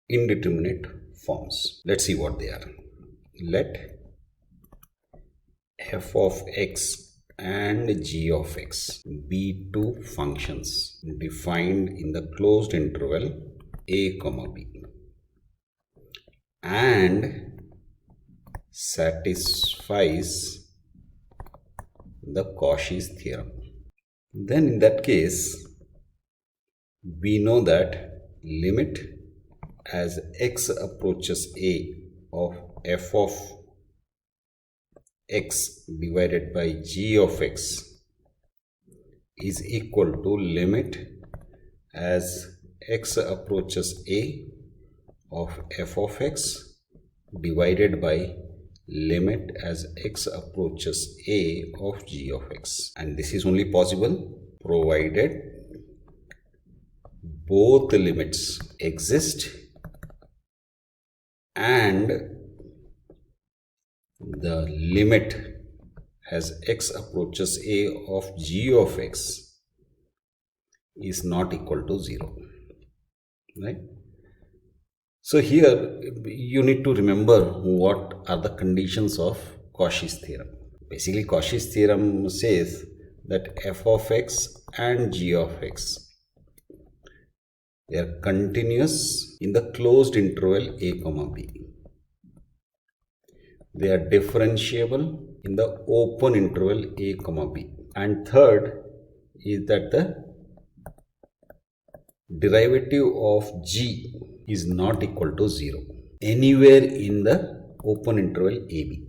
indeterminate forms. Let's see what they are. Let f of x and g of x be two functions defined in the closed interval a comma b and satisfies the Cauchy's theorem. Then in that case, we know that limit as x approaches a of f of x divided by g of x is equal to limit as x approaches a of f of x divided by limit as x approaches a of g of x. And this is only possible provided both the limits exist and the limit as x approaches a of g of x is not equal to 0, right? So here you need to remember what are the conditions of Cauchy's theorem. Basically, Cauchy's theorem says that f of x and g of x, they are continuous in the closed interval a comma b. They are differentiable in the open interval a comma b. And third is that the derivative of g is not equal to 0 anywhere in the open interval AB.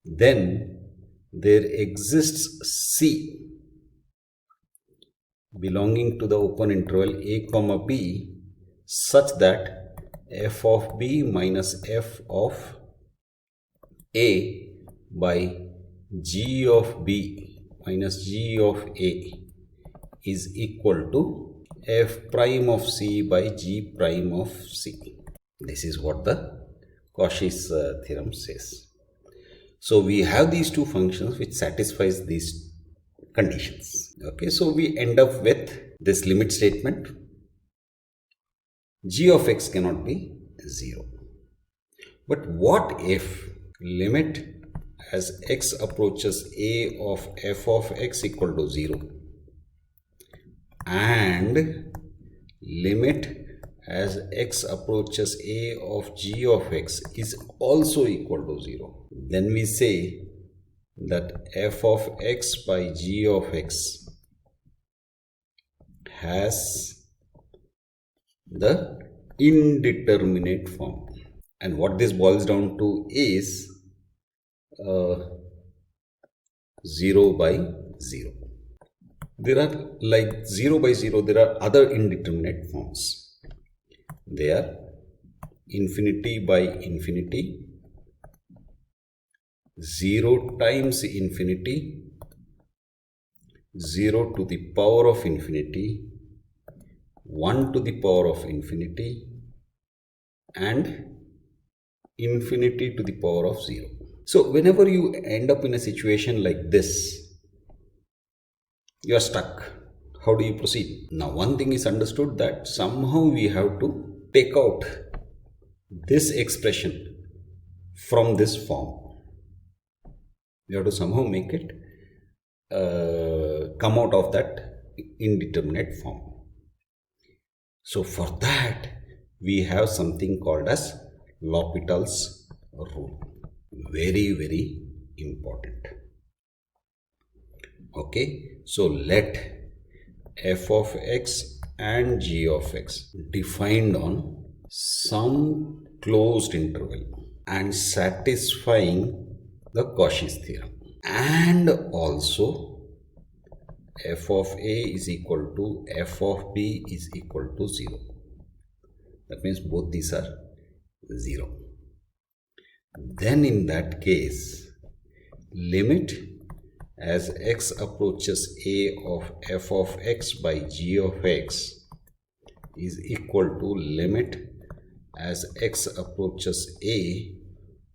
Then there exists C belonging to the open interval a comma b such that f of b minus f of a by g of b minus g of a is equal to f prime of c by g prime of c. This is what the Cauchy's theorem says. So we have these two functions which satisfies these conditions. Okay, so we end up with this limit statement. G of x cannot be 0. But what if limit as x approaches a of f of x equal to 0 and limit as x approaches a of g of x is also equal to 0? Then we say that f of x by g of x has the indeterminate form. And what this boils down to is 0 by 0. There are like 0 by 0, there are other indeterminate forms. They are infinity by infinity, 0 times infinity, 0 to the power of infinity, 1 to the power of infinity, and infinity to the power of 0. So whenever you end up in a situation like this, you are stuck. How do you proceed? Now, one thing is understood that somehow we have to take out this expression from this form. We have to somehow make it come out of that indeterminate form. So for that, we have something called as Petals Rule. Very, very important. Okay, so let f of x and g of x defined on some closed interval and satisfying the Cauchy's theorem, and also f of a is equal to f of b is equal to 0. That means both these are 0. Then in that case, limit as x approaches a of f of x by g of x is equal to limit as x approaches a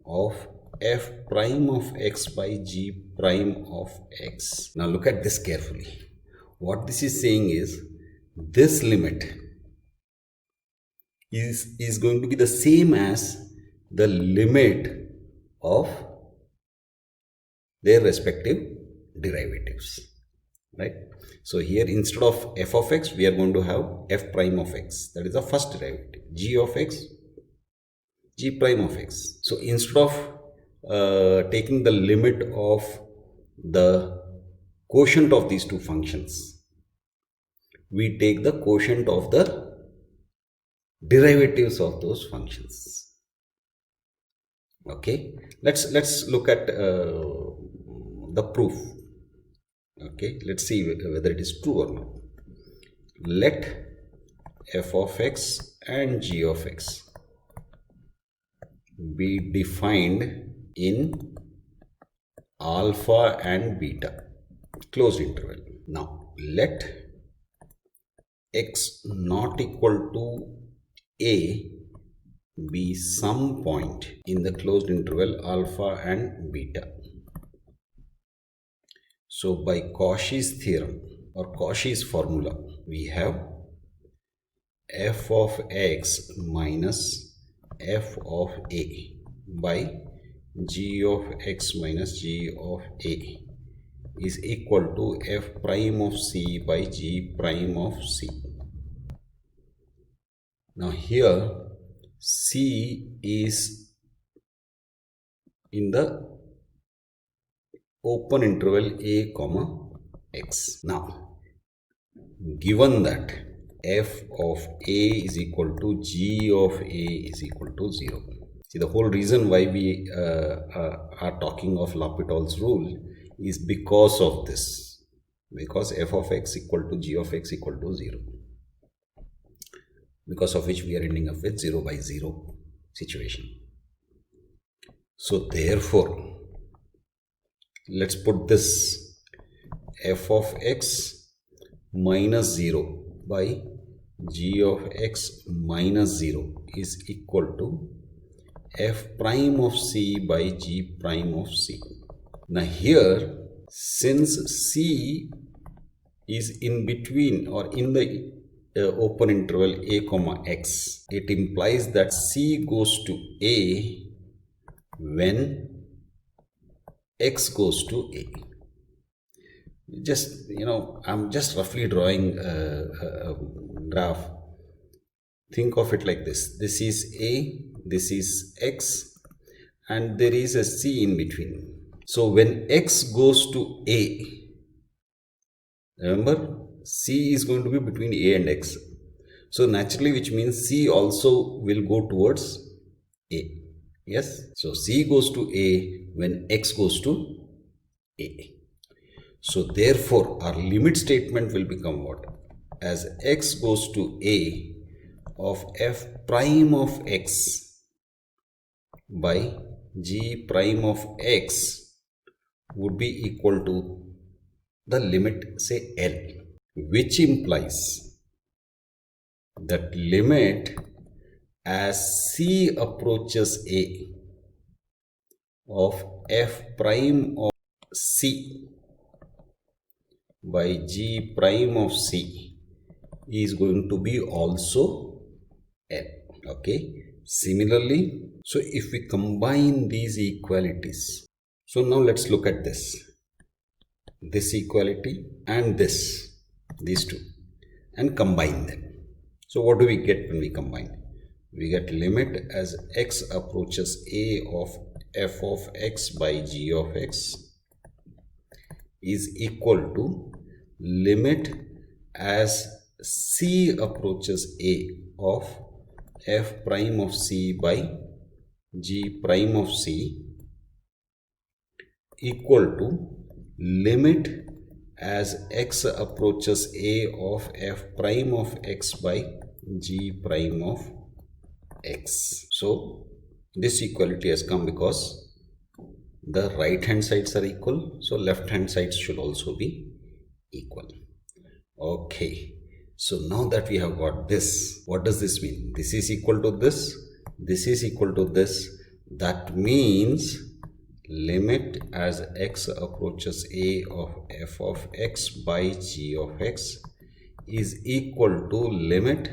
of f prime of x by g prime of x. Now look at this carefully. What this is saying is this limit is going to be the same as the limit of their respective derivatives, right? So here instead of f of x, we are going to have f prime of x. That is the first derivative. G of x, g prime of x. So instead of taking the limit of the quotient of these two functions, we take the quotient of the derivatives of those functions. Okay, let's look at the proof. Okay, let's see whether it is true or not. Let f of x and g of x be defined in alpha and beta closed interval. Now let x not equal to a be some point in the closed interval alpha and beta. So by Cauchy's theorem or Cauchy's formula, we have f of x minus f of a by g of x minus g of a is equal to f prime of c by g prime of c. Now here c is in the open interval a comma x. Now given that f of a is equal to g of a is equal to 0. See, the whole reason why we are talking of L'Hopital's rule is because of this, because f of x equal to g of x equal to 0, because of which we are ending up with 0 by 0 situation. So therefore, let's put this f of x minus 0 by g of x minus 0 is equal to f prime of c by g prime of c. Now here, since c is in between or in the open interval a comma x, it implies that c goes to a when x goes to a. Just, I'm just roughly drawing a graph. Think of it like this. This is a, this is x, and there is a c in between. So when x goes to a, remember, c is going to be between a and x. So naturally, which means c also will go towards a. Yes. So c goes to a when x goes to a. So therefore, our limit statement will become what? As x goes to a of f prime of x by g prime of x would be equal to the limit, say L, which implies that limit as c approaches a of f prime of c by g prime of c is going to be also L. Okay. Similarly, so if we combine these equalities, so now let's look at this equality and these two, and combine them. So what do we get when we combine? We get limit as x approaches a of f of x by g of x is equal to limit as c approaches a of f prime of c by g prime of c equal to limit as x approaches a of f prime of x by g prime of x. So this equality has come because the right hand sides are equal, so left hand sides should also be equal. Okay, so now that we have got this, what does this mean? This is equal to this is equal to this. That means limit as x approaches a of f of x by g of x is equal to limit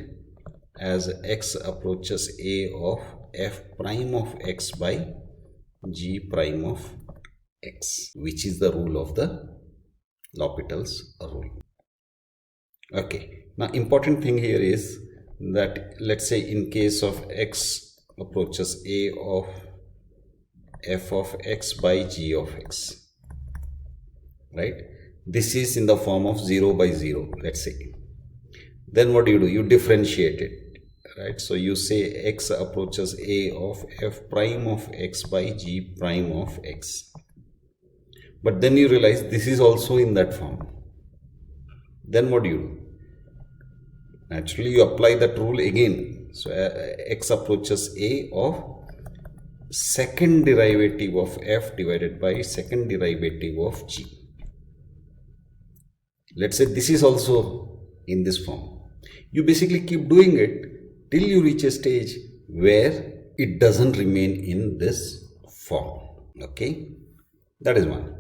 as x approaches a of f prime of x by g prime of x, which is the rule of the L'Hopital's rule. Okay, now important thing here is that, let's say in case of x approaches a of f of x by g of x, right? This is in the form of 0 by 0, let's say. Then what do? You differentiate it, right? So you say x approaches a of f prime of x by g prime of x. But then you realize this is also in that form. Then what do you do? Naturally, you apply that rule again. So x approaches a of second derivative of f divided by second derivative of g. Let's say this is also in this form. You basically keep doing it till you reach a stage where it doesn't remain in this form. Okay, that is one.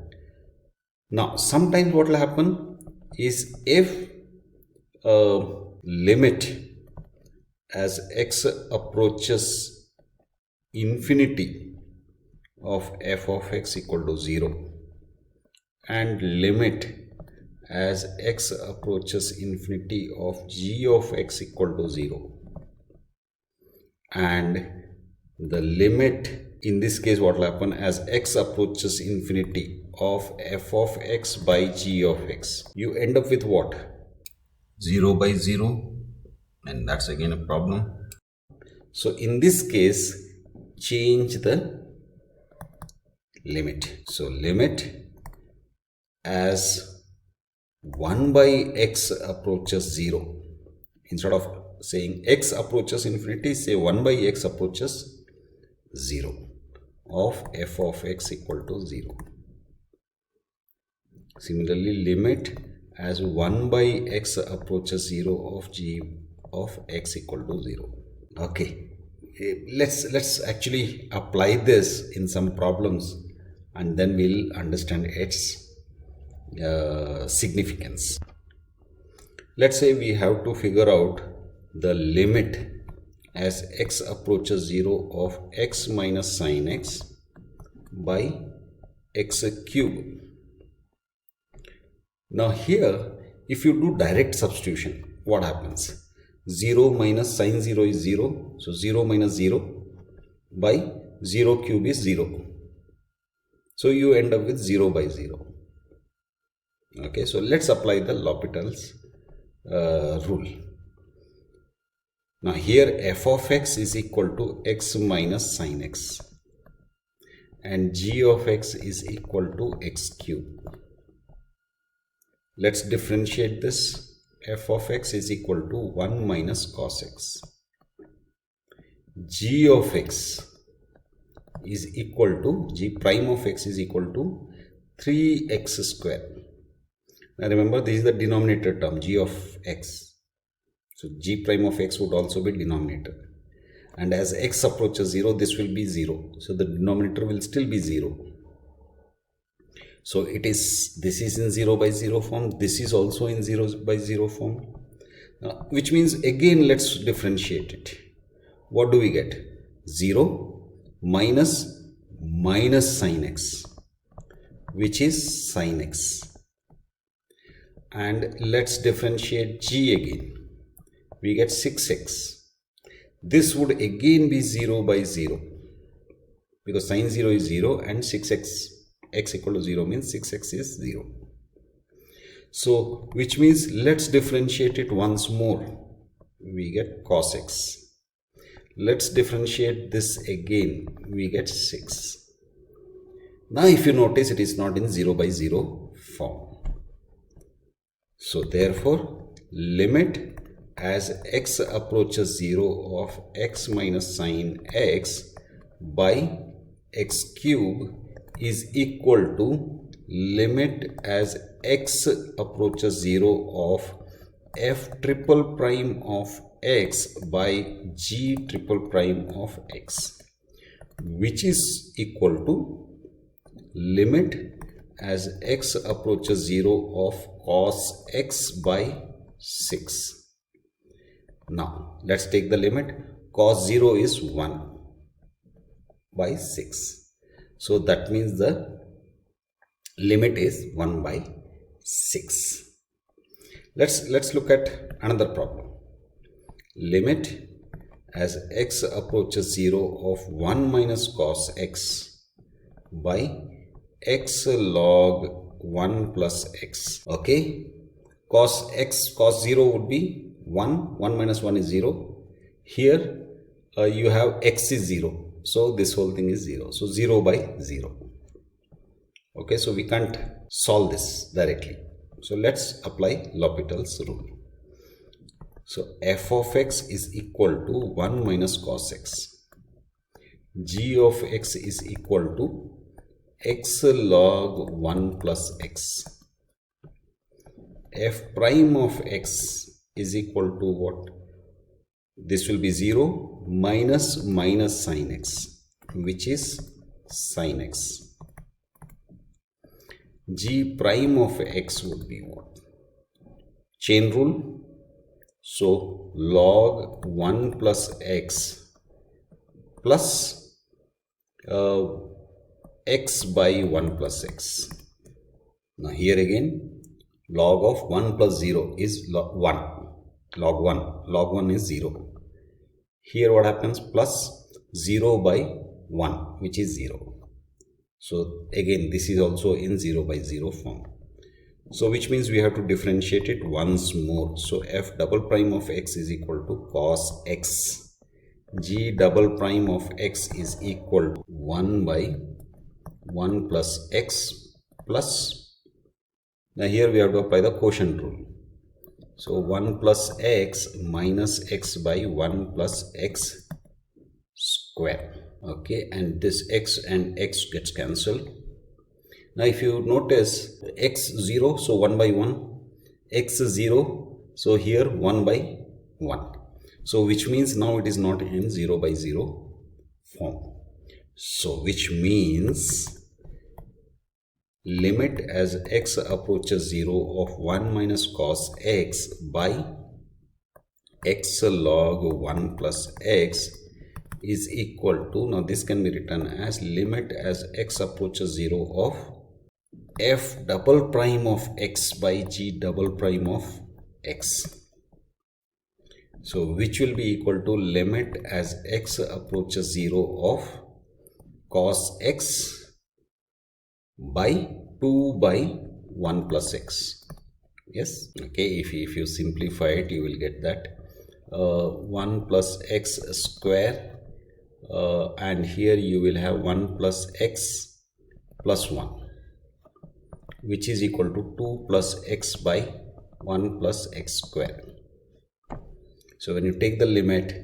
Now, sometimes what will happen is if limit as x approaches infinity of f of x equal to 0 and limit as x approaches infinity of g of x equal to 0, and the limit in this case what will happen as x approaches infinity of f of x by g of x, you end up with what? 0 by 0, and that's again a problem. So in this case, change the limit. So limit as 1 by x approaches 0. Instead of saying x approaches infinity, say 1 by x approaches 0 of f of x equal to 0. Similarly, limit as 1 by x approaches 0 of g of x equal to 0. Okay, let's actually apply this in some problems and then we'll understand its significance. Let's say we have to figure out the limit as x approaches 0 of x minus sin x by x cube. Now here, if you do direct substitution, what happens? 0 minus sin 0 is 0. So 0 minus 0 by 0 cube is 0. So you end up with 0 by 0. Okay, so let's apply the L'Hopital's rule. Now here f of x is equal to x minus sin x and g of x is equal to x cube. Let's differentiate this. F of x is equal to 1 minus cos x. G of x is equal to, g prime of x is equal to 3x square. Now remember, this is the denominator term, g of x. So g prime of x would also be denominator. And as x approaches 0, this will be 0. So the denominator will still be 0. So this is in 0 by 0 form. This is also in 0 by 0 form. Which means again, let's differentiate it. What do we get? 0 minus sin x, which is sin x. And let's differentiate g again. We get 6x. This would again be 0 by 0 because sin 0 is 0 and 6x, x equal to 0 means 6x is 0. So which means let's differentiate it once more. We get cos x. Let's differentiate this again. We get 6. Now if you notice, it is not in 0 by 0 form. So therefore, limit as x approaches 0 of x minus sin x by x cube is equal to limit as x approaches 0 of f triple prime of x by g triple prime of x, which is equal to limit as x approaches 0 of cos x by 6. Now let's take the limit. Cos 0 is 1 by 6. So that means the limit is 1 by 6. Let's look at another problem. Limit as x approaches 0 of 1 minus cos x by x log 1 plus x. Okay, cos 0 would be 1 minus 1 is 0. Here you have x is 0, so this whole thing is 0, so 0 by 0. Okay, so we can't solve this directly, so let's apply L'Hopital's rule. So f of x is equal to 1 minus cos x. G of x is equal to x log 1 plus x. F prime of x is equal to what? This will be 0 minus sin x, which is sin x. G prime of x would be what? Chain rule. So log 1 plus x plus x by 1 plus x. Now here again, log of 1 plus 0 is 1. Log 1 is 0. Here what happens? Plus 0 by 1, which is 0. So again, this is also in 0 by 0 form. So which means we have to differentiate it once more. So f double prime of x is equal to cos x. G double prime of x is equal to 1 by 1 plus x plus, now here we have to apply the quotient rule. So 1 plus x minus x by 1 plus x square. Okay, and this x and x gets cancelled. Now if you notice, x 0, so 1 by 1, x 0, so here 1 by 1. So which means now it is not in 0 by 0 form. So which means limit as x approaches 0 of 1 minus cos x by x log 1 plus x is equal to, now this can be written as limit as x approaches 0 of f double prime of x by g double prime of x. So which will be equal to limit as x approaches 0 of cos x by 2 by 1 plus x. Yes, okay, if you simplify it, you will get that 1 plus x square, and here you will have 1 plus x plus 1, which is equal to 2 plus x by 1 plus x square. So when you take the limit,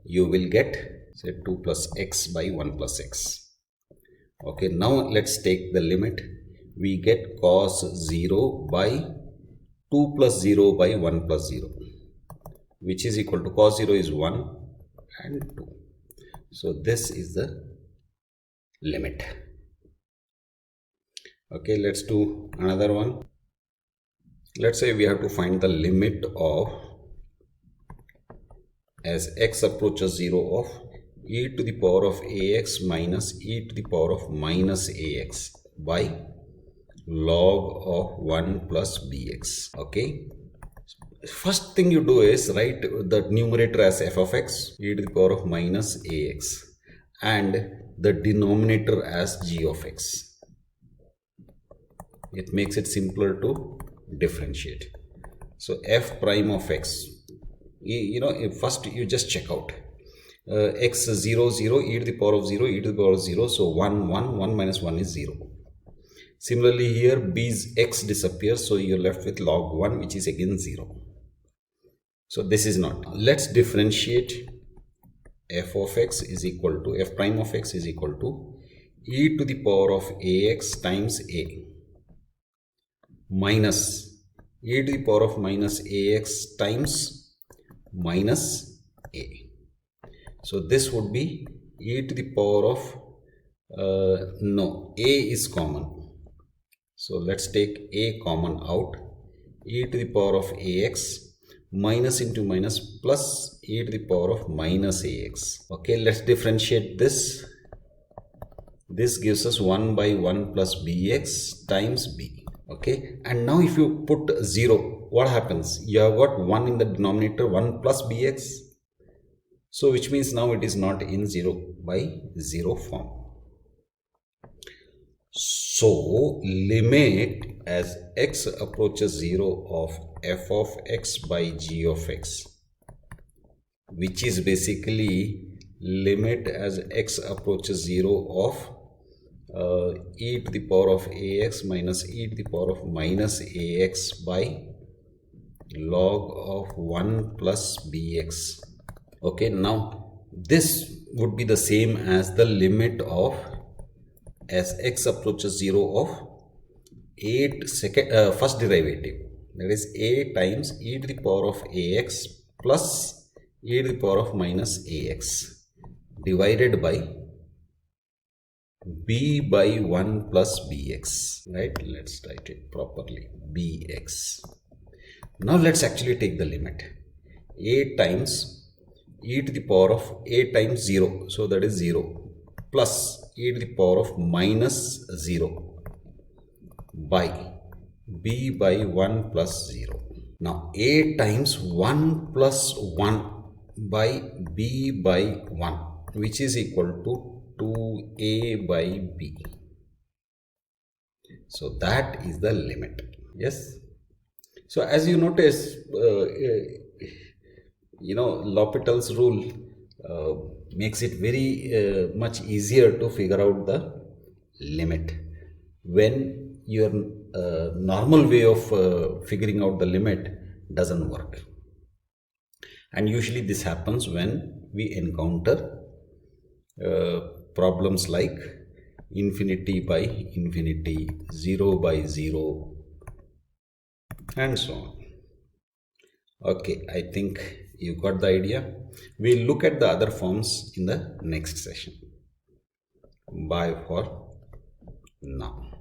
you will get, say, 2 plus x by 1 plus x. Okay, now let's take the limit. We get cos 0 by 2 plus 0 by 1 plus 0, which is equal to, cos 0 is 1 and 2. So this is the limit. Okay, let's do another one. Let's say we have to find the limit of, as x approaches 0, of e to the power of ax minus e to the power of minus ax by log of 1 plus bx. Okay, first thing you do is write the numerator as f of x, e to the power of minus ax, and the denominator as g of x. It makes it simpler to differentiate. So f prime of x, first you just check out x 0 0, e to the power of 0, e to the power of 0, so 1 1, 1 minus 1 is 0. Similarly here b's x disappears, so you're left with log 1, which is again 0. So this is not. Let's differentiate. F of x is equal to, f prime of x is equal to e to the power of ax times a minus e to the power of minus ax times minus a. So this would be e to the power of, a is common. So let's take a common out. E to the power of ax minus into minus plus e to the power of minus ax. Okay, let's differentiate this. This gives us 1 by 1 plus bx times b. Okay, and now if you put 0, what happens? You have got 1 in the denominator, 1 plus bx. So which means now it is not in 0 by 0 form. So limit as x approaches 0 of f of x by g of x, which is basically limit as x approaches 0 of e to the power of ax minus e to the power of minus ax by log of 1 plus bx. Okay, now this would be the same as the limit of as x approaches 0 of first derivative, that is a times e to the power of ax plus e to the power of minus ax divided by b by 1 plus bx, right? Let's write it properly, bx. Now let's actually take the limit. A times e to the power of a times 0, so that is 0, plus e to the power of minus 0 by b by 1 plus 0. Now a times 1 plus 1 by b by 1, which is equal to 2a by b. So that is the limit. Yes. So as you notice, L'Hopital's rule makes it very much easier to figure out the limit when your normal way of figuring out the limit doesn't work. And usually this happens when we encounter problems like infinity by infinity, 0 by 0, and so on. Okay, I think you got the idea. We'll look at the other forms in the next session. Bye for now.